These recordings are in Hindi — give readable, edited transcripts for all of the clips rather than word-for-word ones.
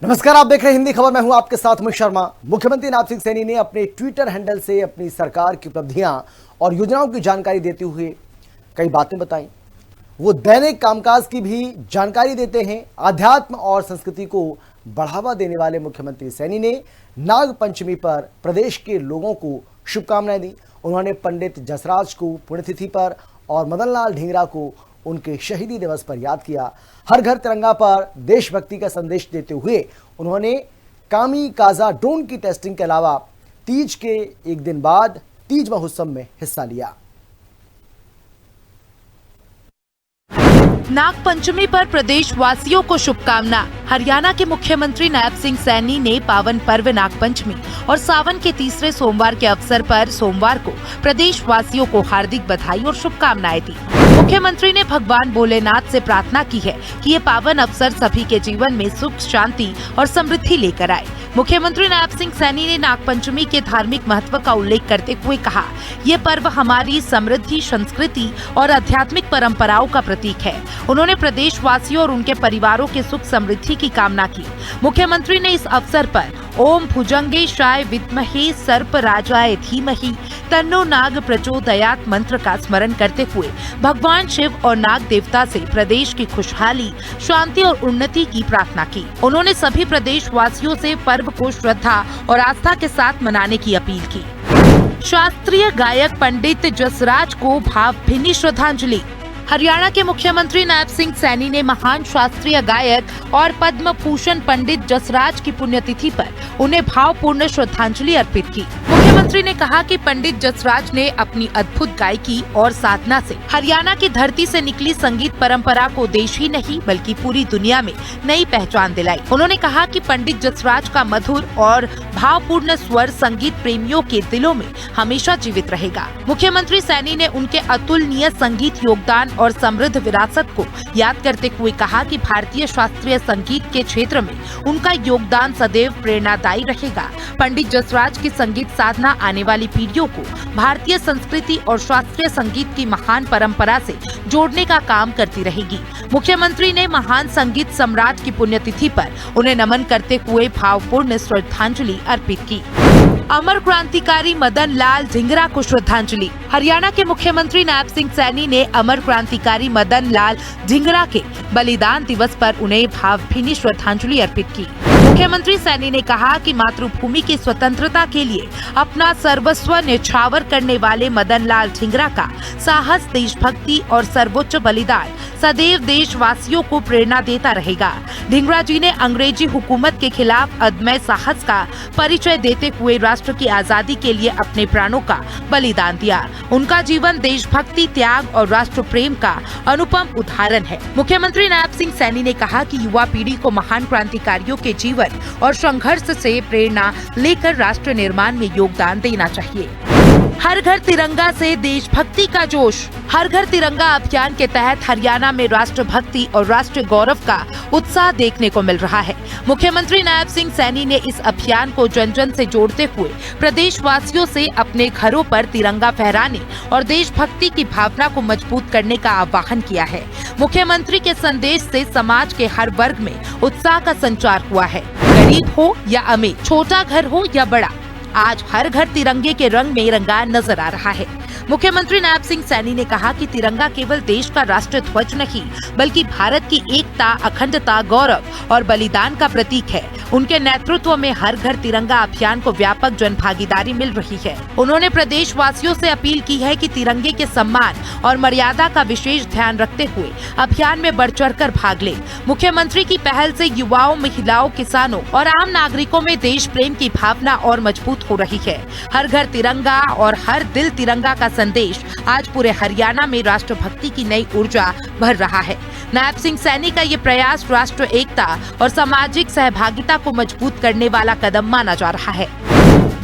नमस्कार, आप देख रहे हैं हिंदी खबर। मैं हूं आपके साथ अमित शर्मा। मुख्यमंत्री नायब सिंह सैनी ने अपने ट्विटर हैंडल से अपनी सरकार की उपलब्धियां और योजनाओं की जानकारी देते हुए कई बातें बताई। वो दैनिक कामकाज की भी जानकारी देते हैं। आध्यात्म और संस्कृति को बढ़ावा देने वाले मुख्यमंत्री सैनी ने नाग पंचमी पर प्रदेश के लोगों को शुभकामनाएं दी। उन्होंने पंडित जसराज को पुण्यतिथि पर और मदन लाल ढींगरा को उनके शहीदी दिवस पर याद किया। हर घर तिरंगा पर देशभक्ति का संदेश देते हुए उन्होंने कामी काजा ड्रोन की टेस्टिंग के अलावा तीज के एक दिन बाद तीज महोत्सव में हिस्सा लिया। नाग पंचमी पर प्रदेश वासियों को शुभकामना। हरियाणा के मुख्यमंत्री नायब सिंह सैनी ने पावन पर्व नाग पंचमी और सावन के तीसरे सोमवार के अवसर पर सोमवार को प्रदेश वासियों को हार्दिक बधाई और शुभकामनाएं दी। मुख्यमंत्री ने भगवान भोलेनाथ से प्रार्थना की है कि ये पावन अवसर सभी के जीवन में सुख, शांति और समृद्धि लेकर आए। मुख्यमंत्री नायब सिंह सैनी ने नाग पंचमी के धार्मिक महत्व का उल्लेख करते हुए कहा, ये पर्व हमारी समृद्धि, संस्कृति और आध्यात्मिक परंपराओं का प्रतीक है। उन्होंने प्रदेश वासियों और उनके परिवारों के सुख समृद्धि की कामना की। मुख्यमंत्री ने इस अवसर पर ओम भुजंगेशाय विद्महे सर्पराजाय धीमहि तन्नो नाग प्रचोदयात् मंत्र का स्मरण करते हुए भगवान शिव और नाग देवता से प्रदेश की खुशहाली, शांति और उन्नति की प्रार्थना की। उन्होंने सभी प्रदेश वासियों से पर्व को श्रद्धा और आस्था के साथ मनाने की अपील की। शास्त्रीय गायक पंडित जसराज को भावभीनी श्रद्धांजलि। हरियाणा के मुख्यमंत्री नायब सिंह सैनी ने महान शास्त्रीय गायक और पद्म भूषण पंडित जसराज की पुण्यतिथि पर उन्हें भावपूर्ण श्रद्धांजलि अर्पित की। मुख्यमंत्री ने कहा कि पंडित जसराज ने अपनी अद्भुत गायकी और साधना से हरियाणा की धरती से निकली संगीत परंपरा को देश ही नहीं बल्कि पूरी दुनिया में नई पहचान दिलाई। उन्होंने कहा कि पंडित जसराज का मधुर और भावपूर्ण स्वर संगीत प्रेमियों के दिलों में हमेशा जीवित रहेगा। मुख्यमंत्री सैनी ने उनके अतुलनीय संगीत योगदान और समृद्ध विरासत को याद करते हुए कहा कि भारतीय शास्त्रीय संगीत के क्षेत्र में उनका योगदान सदैव प्रेरणादायी रहेगा। पंडित जसराज की संगीत साधना आने वाली पीढ़ियों को भारतीय संस्कृति और शास्त्रीय संगीत की महान परंपरा से जोड़ने का काम करती रहेगी। मुख्यमंत्री ने महान संगीत सम्राट की पुण्यतिथि पर उन्हें नमन करते हुए भावपूर्ण श्रद्धांजलि अर्पित की। अमर क्रांतिकारी मदन लाल ढींगरा को श्रद्धांजलि। हरियाणा के मुख्यमंत्री नायब सिंह सैनी ने अमर क्रांतिकारी मदन लाल ढींगरा के बलिदान दिवस पर उन्हें भावभीनी श्रद्धांजलि अर्पित की। मुख्यमंत्री सैनी ने कहा कि मातृभूमि की स्वतंत्रता के लिए अपना सर्वस्व न्यौछावर करने वाले मदन लाल ढींगरा का साहस, देशभक्ति और सर्वोच्च बलिदान सदैव देशवासियों को प्रेरणा देता रहेगा। ढींगरा जी ने अंग्रेजी हुकूमत के खिलाफ अदम्य साहस का परिचय देते हुए राष्ट्र की आजादी के लिए अपने प्राणों का बलिदान दिया। उनका जीवन देशभक्ति, त्याग और राष्ट्र प्रेम का अनुपम उदाहरण है। मुख्यमंत्री नायब सिंह सैनी ने कहा कि युवा पीढ़ी को महान क्रांतिकारियों के जीवन और संघर्ष से प्रेरणा लेकर राष्ट्र निर्माण में योगदान देना चाहिए। हर घर तिरंगा से देशभक्ति का जोश। हर घर तिरंगा अभियान के तहत हरियाणा में राष्ट्रभक्ति और राष्ट्रीय गौरव का उत्साह देखने को मिल रहा है। मुख्यमंत्री नायब सिंह सैनी ने इस अभियान को जन जन से जोड़ते हुए प्रदेश वासियों से अपने घरों पर तिरंगा फहराने और देशभक्ति की भावना को मजबूत करने का आह्वान किया है। मुख्यमंत्री के संदेश से समाज के हर वर्ग में उत्साह का संचार हुआ है। गरीब हो या अमीर, छोटा घर हो या बड़ा, आज हर घर तिरंगे के रंग में रंगा नजर आ रहा है। मुख्यमंत्री नायब सिंह सैनी ने कहा कि तिरंगा केवल देश का राष्ट्रीय ध्वज नहीं बल्कि भारत की एकता, अखंडता, गौरव और बलिदान का प्रतीक है। उनके नेतृत्व में हर घर तिरंगा अभियान को व्यापक जन भागीदारी मिल रही है। उन्होंने प्रदेश वासियों से अपील की है कि तिरंगे के सम्मान और मर्यादा का विशेष ध्यान रखते हुए अभियान में बढ़ चढ़ कर भाग लें। मुख्यमंत्री की पहल से युवाओं, महिलाओं, किसानों और आम नागरिकों में देश प्रेम की भावना और मजबूत हो रही है। हर घर तिरंगा और हर दिल तिरंगा का संदेश आज पूरे हरियाणा में राष्ट्रभक्ति की नई ऊर्जा भर रहा है। नायब सिंह सैनी का ये प्रयास राष्ट्र एकता और सामाजिक सहभागिता को मजबूत करने वाला कदम माना जा रहा है।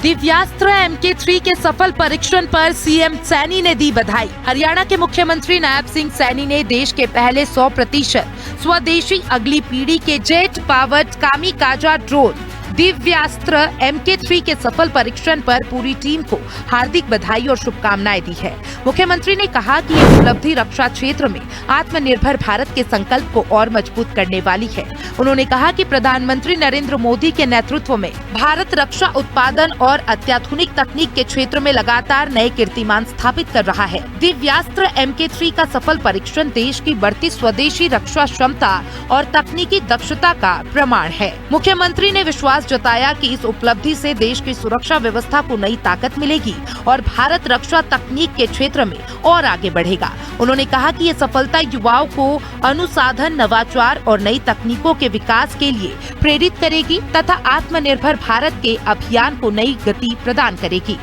दिव्यास्त्र MK3 के सफल परीक्षण पर सीएम सैनी ने दी बधाई। हरियाणा के मुख्यमंत्री नायब सिंह सैनी ने देश के पहले 100% स्वदेशी अगली पीढ़ी के जेट पावर्ड कामी काजा ड्रोन दिव्यास्त्र MK3 के सफल परीक्षण पर पूरी टीम को हार्दिक बधाई और शुभकामनाएं दी है। मुख्यमंत्री ने कहा कि ये उपलब्धि रक्षा क्षेत्र में आत्मनिर्भर भारत के संकल्प को और मजबूत करने वाली है। उन्होंने कहा कि प्रधानमंत्री नरेंद्र मोदी के नेतृत्व में भारत रक्षा उत्पादन और अत्याधुनिक तकनीक के क्षेत्र में लगातार नए कीर्तिमान स्थापित कर रहा है। दिव्यास्त्र MK3 का सफल परीक्षण देश की बढ़ती स्वदेशी रक्षा क्षमता और तकनीकी दक्षता का प्रमाण है। मुख्यमंत्री ने विश्वास जताया कि इस उपलब्धि से देश की सुरक्षा व्यवस्था को नई ताकत मिलेगी और भारत रक्षा तकनीक के क्षेत्र में और आगे बढ़ेगा। उन्होंने कहा कि ये सफलता युवाओं को अनुसंधान, नवाचार और नई तकनीकों के विकास के लिए प्रेरित करेगी तथा आत्मनिर्भर भारत के अभियान को नई गति प्रदान करेगी।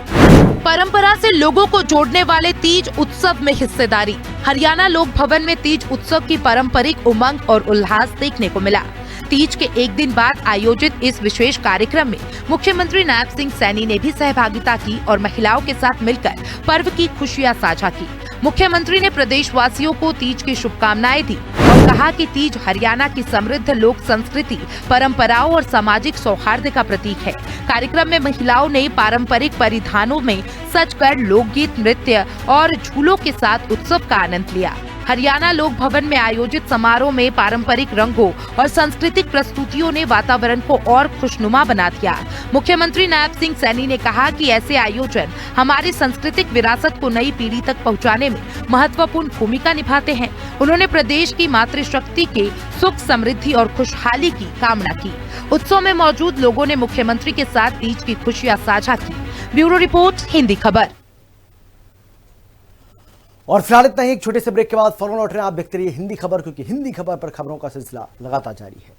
परंपरा से लोगों को जोड़ने वाले तीज उत्सव में हिस्सेदारी। हरियाणा लोक भवन में तीज उत्सव की पारंपरिक उमंग और उल्लास देखने को मिला। तीज के एक दिन बाद आयोजित इस विशेष कार्यक्रम में मुख्यमंत्री नायब सिंह सैनी ने भी सहभागिता की और महिलाओं के साथ मिलकर पर्व की खुशियां साझा की। मुख्यमंत्री ने प्रदेशवासियों को तीज की शुभकामनाएं दी और कहा कि तीज हरियाणा की समृद्ध लोक संस्कृति, परंपराओं और सामाजिक सौहार्द का प्रतीक है। कार्यक्रम में महिलाओं ने पारंपरिक परिधानों में सजकर लोकगीत, नृत्य और झूलों के साथ उत्सव का आनंद लिया। हरियाणा लोक भवन में आयोजित समारोह में पारंपरिक रंगों और सांस्कृतिक प्रस्तुतियों ने वातावरण को और खुशनुमा बना दिया। मुख्यमंत्री नायब सिंह सैनी ने कहा कि ऐसे आयोजन हमारी सांस्कृतिक विरासत को नई पीढ़ी तक पहुंचाने में महत्वपूर्ण भूमिका निभाते हैं। उन्होंने प्रदेश की मातृशक्ति के सुख, समृद्धि और खुशहाली की कामना की। उत्सव में मौजूद लोगों ने मुख्यमंत्री के साथ तीज की खुशियां साझा की। ब्यूरो रिपोर्ट, हिंदी खबर। और फिलहाल इतना ही। एक छोटे से ब्रेक के बाद फौरन लौट रहे हैं। आप देखते रहिए हिंदी खबर, क्योंकि हिंदी खबर पर खबरों का सिलसिला लगातार जारी है।